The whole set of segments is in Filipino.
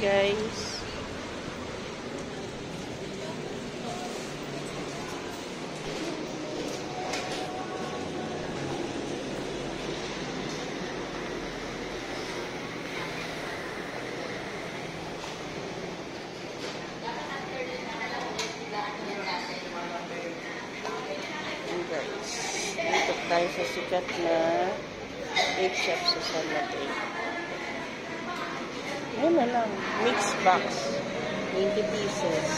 guys. Dito tayo sa sikat na cake shop sa San Mateo. Ayan na lang. Mix box. 20 pieces.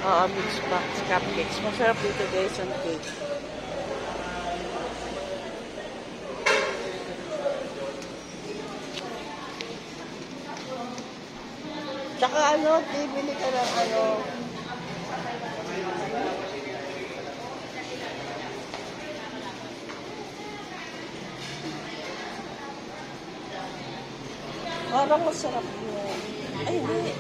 Oo, mix box. Cupcakes. Masarap dito guys ang cake. Tsaka ano, bibili ka ng ano, parang masarap yun. Ay, hindi.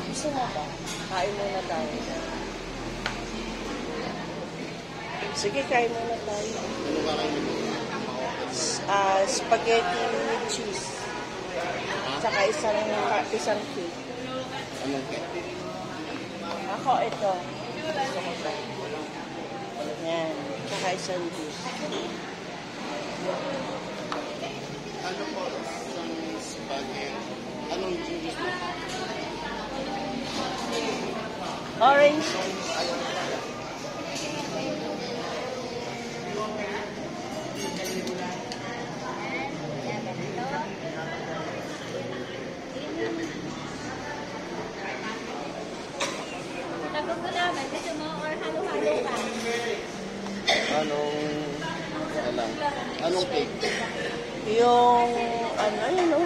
Gusto mo ba? Kain muna tayo. Sige, kain muna tayo. Spaghetti with cheese. Tsaka isang cake. Anong cake? Ako, ito. Gusto ko ba? Yan. Tsaka isang juice. Ano po isang spaghetti? Anong juice mo? Orange. Tagot mo naman, gusto mo or halo-halo ka? Anong cake? Yung, ano, yun o.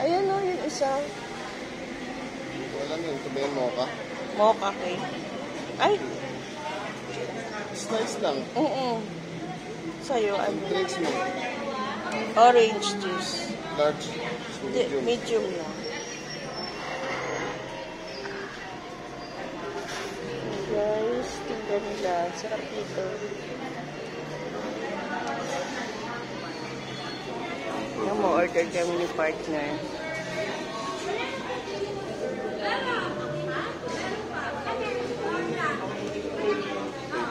Ayan o, yung isa. Wala yun. Ito ba yung mocha? Mocha cake. Ay, Slice lang. sa'yo, Ang ano? drinks mo? Orange juice. Large? Medium? Medium lang. Guys, tingnan nila. Sarap nito. Yung mo, order kami ni partner.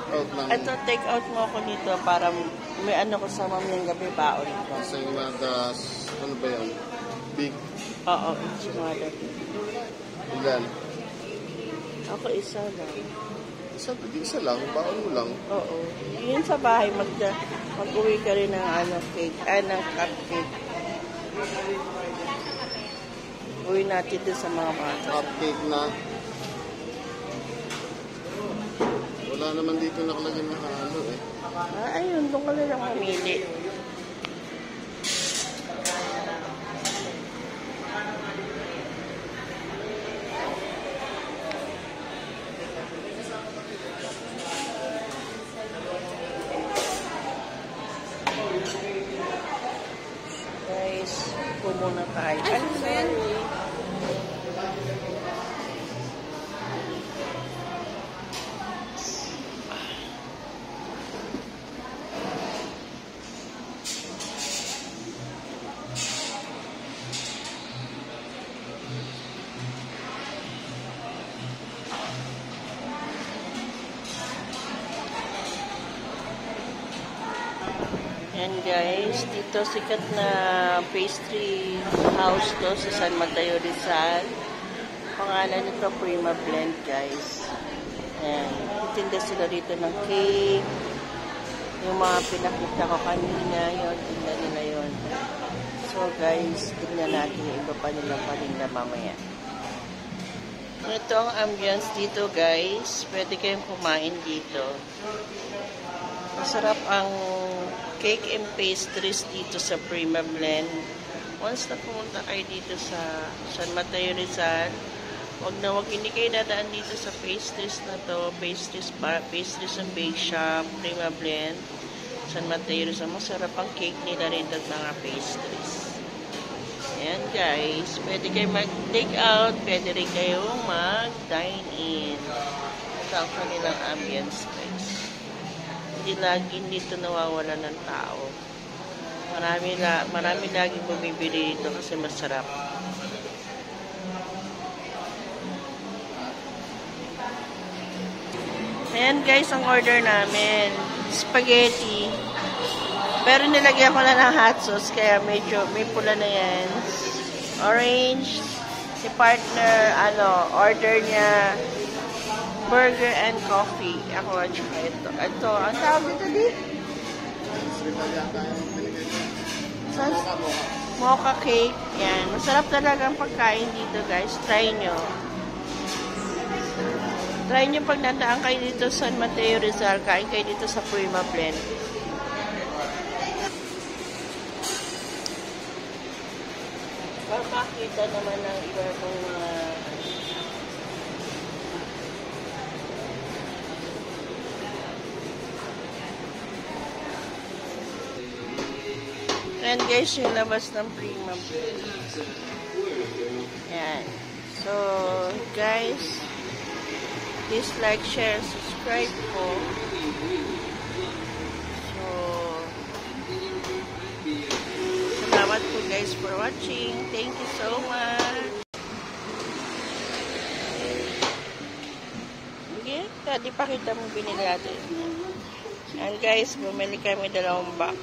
Out lang. Ito, take out mo ako nito para may ano ko sa mamayang gabi baon ko. Sa Imadas, ano ba yun? Big. Oo, enchilada. Ilan? Ako isa lang. Isa lang. Baon mo lang. Oo. Yun sa bahay, mag-uwi ka rin ng ano, cake, ng cupcake. Uwi natin din sa mga bata. Cupcake na. Wala naman dito nakalagay na halo eh. Ayun, doon ka lang mamili. Guys, pumuna tayo. Ay, sorry. Yan guys, dito sikat na pastry house to sa San Mateo Rizal. Pangalan nito Prima Blend guys. Yan, tinda sila dito ng cake. Yung mga pinakita ko kanina, yun, tinda nila yun. So guys, tingnan natin yung iba pa nilang paninda mamaya. Ito ang ambience dito guys. Pwede kayong kumain dito. Masarap ang cake and pastries dito sa Prima Blend. Once na pumunta kayo dito sa San Mateo Rizal, wag hindi kayo dadaan dito sa pastries na to. Pastries and bake shop, Prima Blend, San Mateo Rizal. Masarap ang cake nila rin at mga pastries. Ayan guys, pwede kayo mag-take out, pwede rin kayong mag-dine in. Ito ang kanilang ambience guys. Hindi lagi dito nawawala ng tao. Marami lagi bumibili dito kasi masarap. Ayan guys, ang order namin. Spaghetti. Pero nilagyan ko na ng hot sauce, kaya medyo may pula na yan. Orange. Si partner, order niya burger and coffee. Ako at saka ito. Ito, ang tawag dito di? Mocha cake. Yan. Masarap talaga ang pagkain dito guys. Try nyo. Try nyo pag nandaan kayo dito sa San Mateo Rizal. Kain kayo dito sa Prima Blend. Para makita naman ng iba kong mga and guys, yung labas ng Prima Blend. Yan. So, guys, please like, share, subscribe po. So, salamat po guys for watching. Thank you so much. Okay, tadi pakita mo binili natin. And guys, bumili kami 2 box.